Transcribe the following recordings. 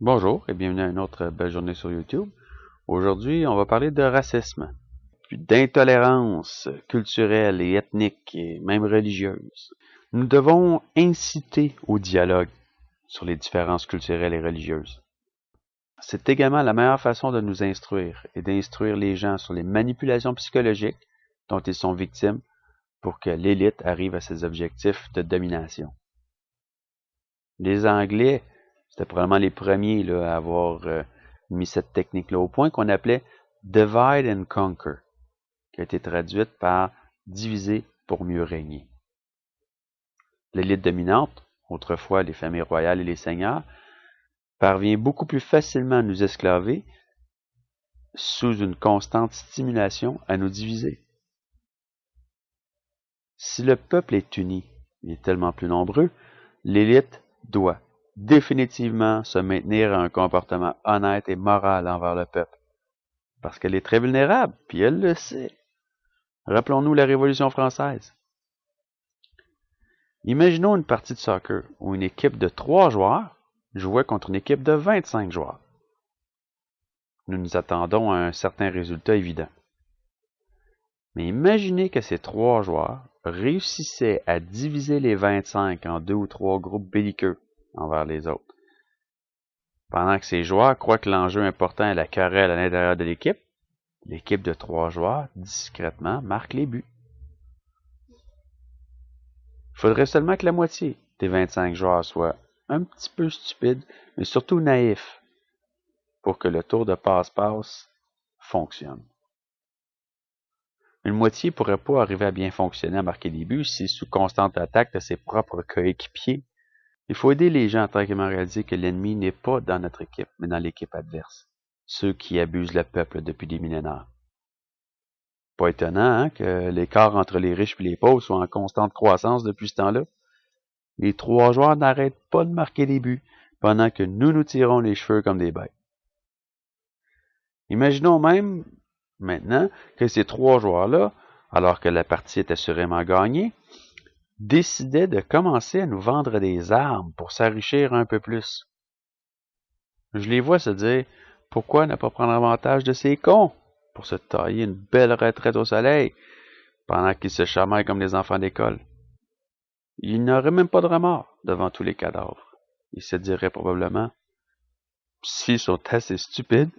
Bonjour et bienvenue à une autre belle journée sur YouTube. Aujourd'hui, on va parler de racisme, puis d'intolérance culturelle et ethnique et même religieuse. Nous devons inciter au dialogue sur les différences culturelles et religieuses. C'est également la meilleure façon de nous instruire et d'instruire les gens sur les manipulations psychologiques dont ils sont victimes pour que l'élite arrive à ses objectifs de domination. Les Anglais, c'était probablement les premiers là, à avoir mis cette technique-là au point qu'on appelait Divide and Conquer, qui a été traduite par diviser pour mieux régner. L'élite dominante, autrefois les familles royales et les seigneurs, parvient beaucoup plus facilement à nous esclaver sous une constante stimulation à nous diviser. Si le peuple est uni, il est tellement plus nombreux, l'élite doit définitivement se maintenir à un comportement honnête et moral envers le peuple. Parce qu'elle est très vulnérable, puis elle le sait. Rappelons-nous la Révolution française. Imaginons une partie de soccer où une équipe de 3 joueurs jouait contre une équipe de 25 joueurs. Nous nous attendons à un certain résultat évident. Mais imaginez que ces 3 joueurs réussissaient à diviser les 25 en 2 ou 3 groupes belliqueux envers les autres. Pendant que ces joueurs croient que l'enjeu important est la querelle à l'intérieur de l'équipe de 3 joueurs, discrètement, marque les buts. Il faudrait seulement que la moitié des 25 joueurs soient un petit peu stupides, mais surtout naïfs, pour que le tour de passe-passe fonctionne. Une moitié ne pourrait pas arriver à bien fonctionner à marquer des buts si sous constante attaque de ses propres coéquipiers. Il faut aider les gens à tranquillement réaliser que l'ennemi n'est pas dans notre équipe, mais dans l'équipe adverse. Ceux qui abusent le peuple depuis des millénaires. Pas étonnant que l'écart entre les riches et les pauvres soit en constante croissance depuis ce temps-là. Les 3 joueurs n'arrêtent pas de marquer des buts, pendant que nous nous tirons les cheveux comme des bêtes. Imaginons même, maintenant, que ces 3 joueurs-là, alors que la partie est assurément gagnée, décidaient de commencer à nous vendre des armes pour s'enrichir un peu plus. Je les vois se dire, pourquoi ne pas prendre avantage de ces cons pour se tailler une belle retraite au soleil, pendant qu'ils se chamaillent comme des enfants d'école. Ils n'auraient même pas de remords devant tous les cadavres. Ils se diraient probablement, s'ils sont assez stupides,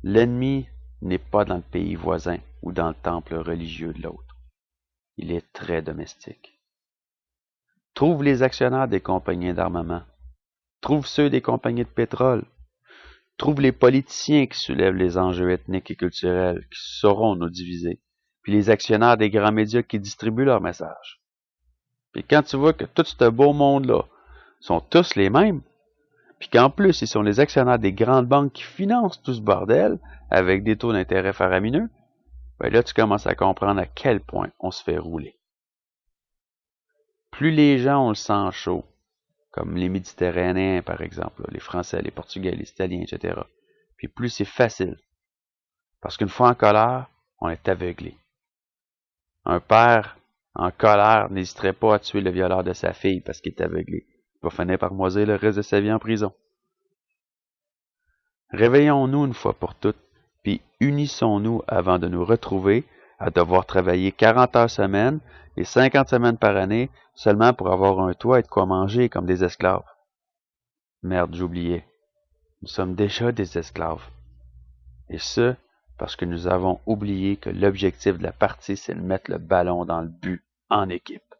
l'ennemi n'est pas dans le pays voisin ou dans le temple religieux de l'autre. Il est très domestique. Trouve les actionnaires des compagnies d'armement. Trouve ceux des compagnies de pétrole. Trouve les politiciens qui soulèvent les enjeux ethniques et culturels, qui sauront nous diviser. Puis les actionnaires des grands médias qui distribuent leurs messages. Puis quand tu vois que tout ce beau monde-là sont tous les mêmes, puis qu'en plus, ils sont les actionnaires des grandes banques qui financent tout ce bordel avec des taux d'intérêt faramineux, ben là, tu commences à comprendre à quel point on se fait rouler. Plus les gens ont le sang chaud, comme les Méditerranéens, par exemple, les Français, les Portugais, les Italiens, etc., puis plus c'est facile. Parce qu'une fois en colère, on est aveuglé. Un père en colère n'hésiterait pas à tuer le violeur de sa fille parce qu'il est aveuglé. Il va finir par moisir le reste de sa vie en prison. Réveillons-nous une fois pour toutes, puis unissons-nous avant de nous retrouver à devoir travailler 40 heures semaine et 50 semaines par année seulement pour avoir un toit et de quoi manger comme des esclaves. Merde, j'oubliais. Nous sommes déjà des esclaves. Et ce, parce que nous avons oublié que l'objectif de la partie, c'est de mettre le ballon dans le but en équipe.